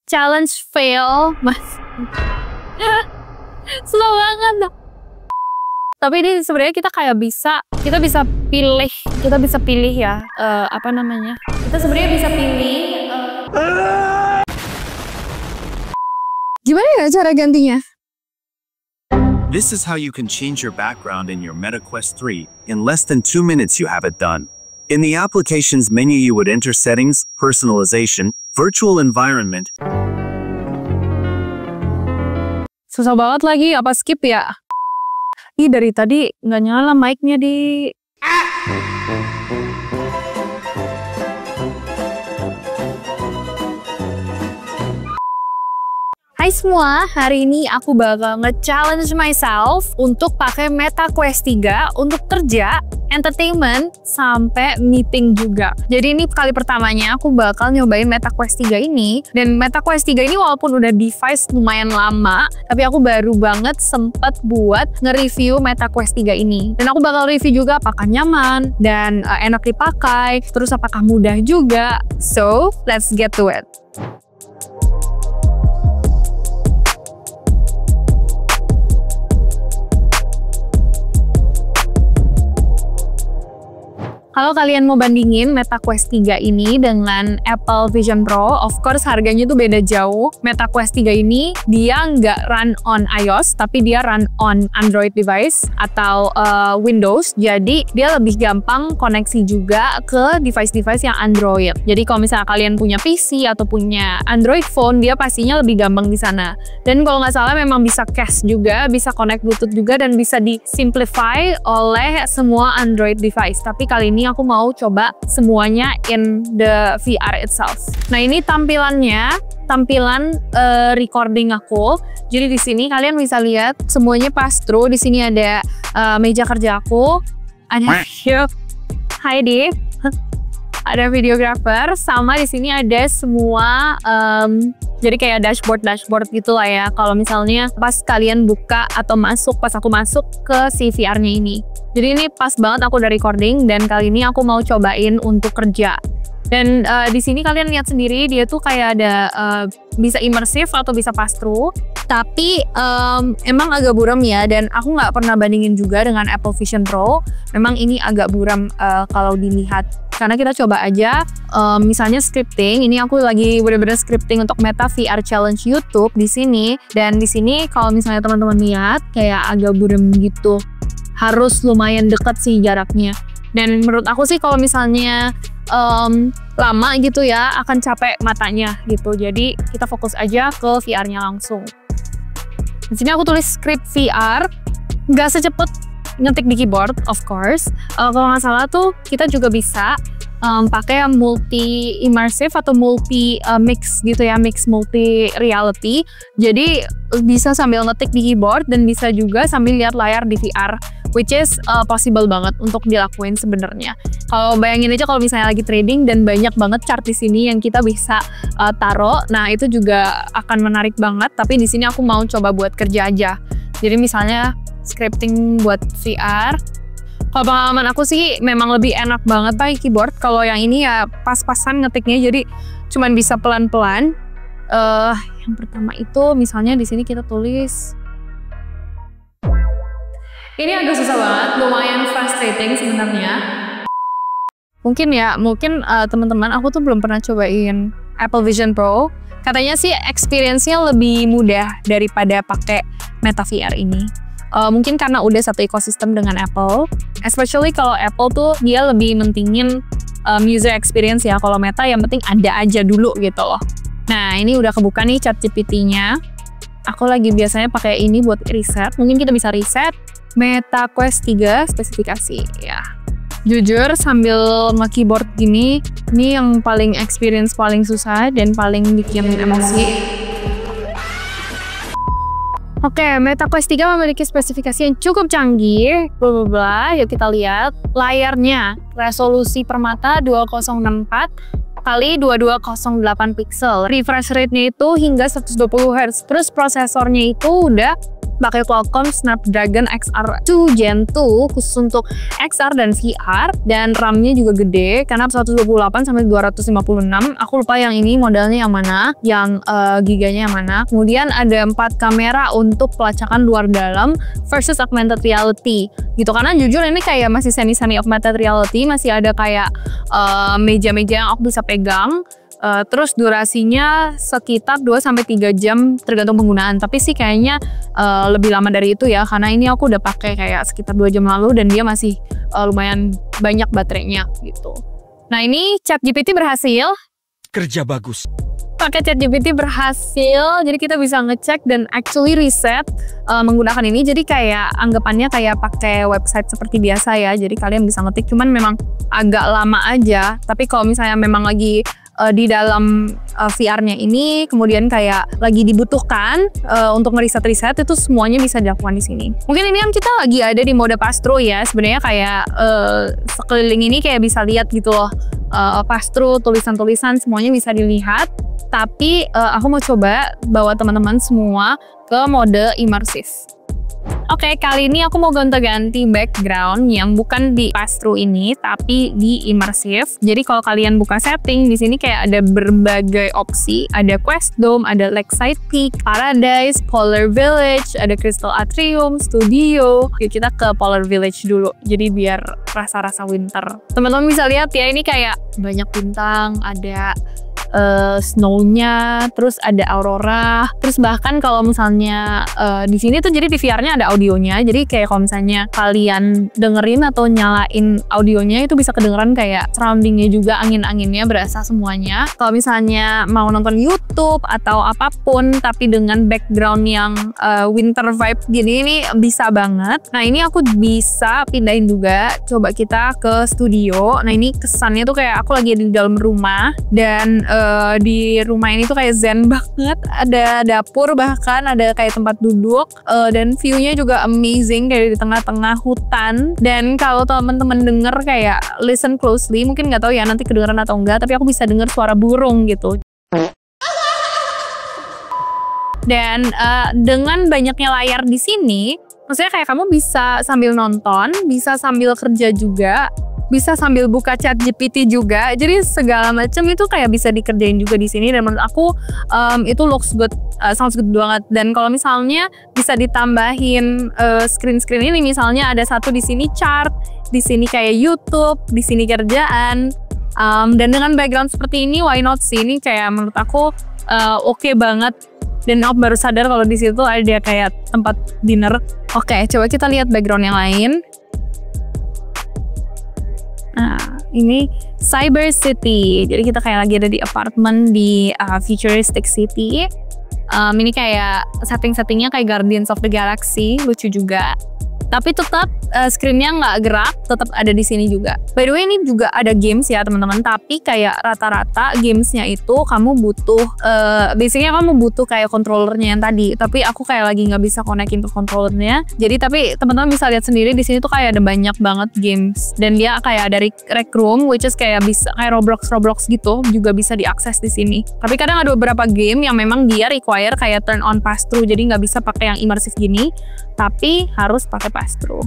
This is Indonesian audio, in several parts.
challenge fail, mas. Slow banget. Tapi ini sebenarnya kita bisa pilih ya, apa namanya? Kita sebenarnya bisa pilih. Gimana ya cara gantinya? This is how you can change your background in your Meta Quest 3. In less than 2 minutes you have it done. In the applications menu you would enter settings, personalization, virtual environment. Susah banget lagi, apa skip ya? Ih, dari tadi nggak nyala mic-nya di... Hai semua, hari ini aku bakal nge-challenge myself untuk pakai Meta Quest 3 untuk kerja, entertainment, sampai meeting juga. Jadi ini kali pertamanya aku bakal nyobain Meta Quest 3 ini. Dan Meta Quest 3 ini walaupun udah device lumayan lama, tapi aku baru banget sempet buat nge-review Meta Quest 3 ini. Dan aku bakal review juga apakah nyaman, dan enak dipakai, terus apakah mudah juga. So, let's get to it. Kalau kalian mau bandingin Meta Quest 3 ini dengan Apple Vision Pro, of course harganya tuh beda jauh. Meta Quest 3 ini dia nggak run on iOS, tapi dia run on Android device atau Windows. Jadi dia lebih gampang koneksi juga ke device-device yang Android. Jadi kalau misalnya kalian punya PC atau punya Android phone, dia pastinya lebih gampang di sana. Dan kalau nggak salah memang bisa cache juga, bisa connect Bluetooth juga, dan bisa di-simplify oleh semua Android device. Tapi kali ini aku mau coba semuanya in the VR itself. Nah, ini tampilan recording aku. Jadi di sini kalian bisa lihat semuanya pass through. Di sini ada meja kerja aku, ada video, Heidi, ada videographer, sama di sini ada semua jadi kayak dashboard gitu lah ya. Kalau misalnya pas kalian buka atau pas aku masuk ke si VR-nya ini. Jadi ini pas banget aku udah recording, dan kali ini aku mau cobain untuk kerja. Dan di sini kalian lihat sendiri dia tuh kayak ada bisa immersive atau bisa pass through. Tapi emang agak buram ya, dan aku nggak pernah bandingin juga dengan Apple Vision Pro. Memang ini agak buram kalau dilihat. Karena kita coba aja, misalnya scripting. Ini aku lagi bener-bener scripting untuk Meta VR Challenge YouTube di sini. Dan di sini kalau misalnya teman-teman lihat kayak agak buram gitu. Harus lumayan deket sih jaraknya. Dan menurut aku sih kalau misalnya lama gitu ya, akan capek matanya gitu. Jadi kita fokus aja ke VR-nya langsung. Di sini aku tulis script VR, nggak secepet ngetik di keyboard, of course. Kalau nggak salah tuh kita juga bisa pakai multi immersive atau multi mix gitu ya, mix multi reality. Jadi bisa sambil ngetik di keyboard dan bisa juga sambil lihat layar di VR, which is possible banget untuk dilakuin sebenarnya. Kalau bayangin aja kalau misalnya lagi trading dan banyak banget chart di sini yang kita bisa taruh, nah itu juga akan menarik banget. Tapi di sini aku mau coba buat kerja aja. Jadi misalnya scripting buat VR. Kalau pengalaman aku sih memang lebih enak banget pakai keyboard. Kalau yang ini ya pas-pasan ngetiknya, jadi cuman bisa pelan-pelan. Yang pertama itu misalnya di sini kita tulis. Ini agak susah banget, lumayan frustrating sebenarnya. Mungkin teman-teman, aku tuh belum pernah cobain Apple Vision Pro. Katanya sih experience-nya lebih mudah daripada pakai Meta VR ini. Mungkin karena udah satu ekosistem dengan Apple, especially kalau Apple tuh dia lebih mentingin user experience ya. Kalau Meta yang penting ada aja dulu gitu loh. Nah, ini udah kebuka nih ChatGPT-nya. Aku lagi biasanya pakai ini buat riset. Mungkin kita bisa riset Meta Quest 3 spesifikasi ya. Jujur sambil nge-keyboard gini, ini yang paling experience paling susah dan paling bikin emosi. Oke, Meta Quest 3 memiliki spesifikasi yang cukup canggih, bla bla bla. Yuk kita lihat layarnya. Resolusi per mata 2064 x 2208 pixel. Refresh rate-nya itu hingga 120 Hz. Terus prosesornya itu udah pakai Qualcomm Snapdragon XR2 Gen 2 khusus untuk XR dan VR, dan RAM-nya juga gede karena 128 sampai 256. Aku lupa yang ini modelnya yang mana, yang giganya yang mana. Kemudian ada 4 kamera untuk pelacakan luar dalam versus augmented reality gitu, karena jujur ini kayak masih semi augmented reality, masih ada kayak meja-meja yang aku bisa pegang. Terus durasinya sekitar 2-3 jam tergantung penggunaan, tapi sih kayaknya lebih lama dari itu ya, karena ini aku udah pakai kayak sekitar 2 jam lalu dan dia masih lumayan banyak baterainya gitu. Nah, ini ChatGPT berhasil. Kerja bagus. Pakai ChatGPT berhasil, jadi kita bisa ngecek dan actually reset menggunakan ini. Jadi kayak anggapannya kayak pakai website seperti biasa ya, jadi kalian bisa ngetik, cuman memang agak lama aja. Tapi kalau misalnya memang lagi di dalam VR-nya ini, kemudian kayak lagi dibutuhkan untuk ngeriset-riset, itu semuanya bisa dilakukan di sini. Mungkin ini kan kita lagi ada di mode pass-through ya, sebenarnya kayak sekeliling ini kayak bisa lihat gitu loh, pass-through, tulisan-tulisan semuanya bisa dilihat. Tapi aku mau coba bawa teman-teman semua ke mode imersif. Oke, kali ini aku mau gonta-ganti background yang bukan di pass-through ini, tapi di immersif. Jadi kalau kalian buka setting, di sini kayak ada berbagai opsi. Ada Quest Dome, ada Lakeside Peak, Paradise, Polar Village, ada Crystal Atrium, Studio. Yuk kita ke Polar Village dulu, jadi biar rasa-rasa winter. Teman-teman bisa lihat ya, ini kayak banyak bintang, ada snow-nya, terus ada aurora, terus bahkan kalau misalnya di sini tuh jadi di VR-nya ada audionya, jadi kayak kalau misalnya kalian dengerin atau nyalain audionya itu bisa kedengeran kayak surroundingnya juga, angin-anginnya berasa semuanya. Kalau misalnya mau nonton YouTube atau apapun tapi dengan background yang winter vibe gini, ini bisa banget. Nah, ini aku bisa pindahin juga, coba kita ke studio. Nah, ini kesannya tuh kayak aku lagi di dalam rumah, dan di rumah ini tuh kayak zen banget, ada dapur, bahkan ada kayak tempat duduk, dan view-nya juga amazing kayak di tengah-tengah hutan. Dan kalau teman-teman denger kayak listen closely, mungkin nggak tahu ya nanti kedengeran atau enggak, tapi aku bisa denger suara burung gitu. Dan dengan banyaknya layar di sini, maksudnya kayak kamu bisa sambil nonton, bisa sambil kerja juga, bisa sambil buka ChatGPT juga, jadi segala macam itu kayak bisa dikerjain juga di sini. Dan menurut aku itu looks good, sounds good banget. Dan kalau misalnya bisa ditambahin screen ini, misalnya ada satu di sini chart, di sini kayak YouTube, di sini kerjaan, dan dengan background seperti ini, why not sih? Ini kayak menurut aku oke banget. Dan aku baru sadar kalau di situ ada kayak tempat dinner. Oke, coba kita lihat background yang lain. Nah, ini Cyber City. Jadi kita kayak lagi ada di apartemen di futuristic city. Ini kayak setting-settingnya kayak Guardians of the Galaxy, lucu juga. Tapi tetap screen-nya nggak gerak, tetap ada di sini juga. By the way, ini juga ada games ya teman-teman, tapi kayak rata-rata gamesnya itu kamu butuh, basicnya kamu butuh kayak controllernya yang tadi. Tapi aku kayak lagi nggak bisa connectin ke controllernya. Jadi tapi teman-teman bisa lihat sendiri di sini tuh kayak ada banyak banget games, dan dia kayak ada rec room, which is kayak bisa kayak Roblox gitu, juga bisa diakses di sini. Tapi kadang ada beberapa game yang memang dia require kayak turn on pass through, jadi nggak bisa pakai yang immersive gini, tapi harus pakai pass through.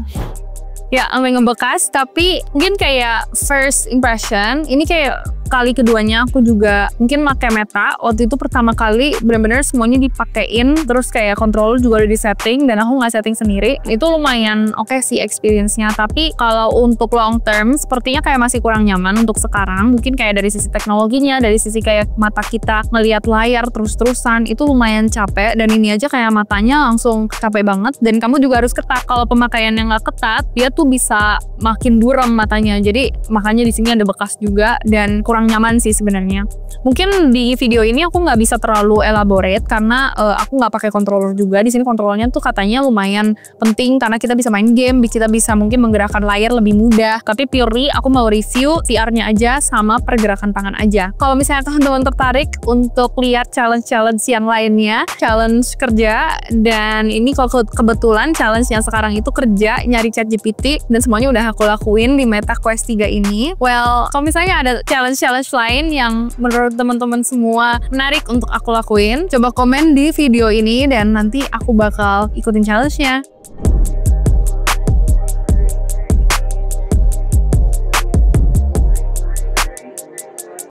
Ya, sampai ngebekas, tapi mungkin kayak first impression, ini kayak kali keduanya aku juga mungkin pakai Meta. Waktu itu pertama kali bener-bener semuanya dipakein, terus kayak controller juga udah di setting, dan aku nggak setting sendiri. Itu lumayan oke sih experience-nya, tapi kalau untuk long term sepertinya kayak masih kurang nyaman untuk sekarang. Mungkin kayak dari sisi teknologinya, dari sisi kayak mata kita ngelihat layar terus-terusan, itu lumayan capek, dan ini aja kayak matanya langsung capek banget. Dan kamu juga harus ketat. Kalau pemakaian yang nggak ketat, dia tuh bisa makin buram matanya. Jadi makanya di sini ada bekas juga, dan kurang nyaman sih sebenarnya. Mungkin di video ini aku nggak bisa terlalu elaborate karena aku nggak pakai controller juga. Di sini controllernya tuh katanya lumayan penting karena kita bisa main game, kita bisa mungkin menggerakkan layar lebih mudah. Tapi purely aku mau review VR-nya aja sama pergerakan tangan aja. Kalau misalnya teman-teman tertarik untuk lihat challenge-challenge yang lainnya, challenge kerja, dan ini kalau kebetulan challenge yang sekarang itu kerja nyari ChatGPT, dan semuanya udah aku lakuin di Meta Quest 3 ini. Well, kalau misalnya ada challenge challenge-challenge lain yang menurut teman-teman semua menarik untuk aku lakuin, coba komen di video ini dan nanti aku bakal ikutin challenge-nya.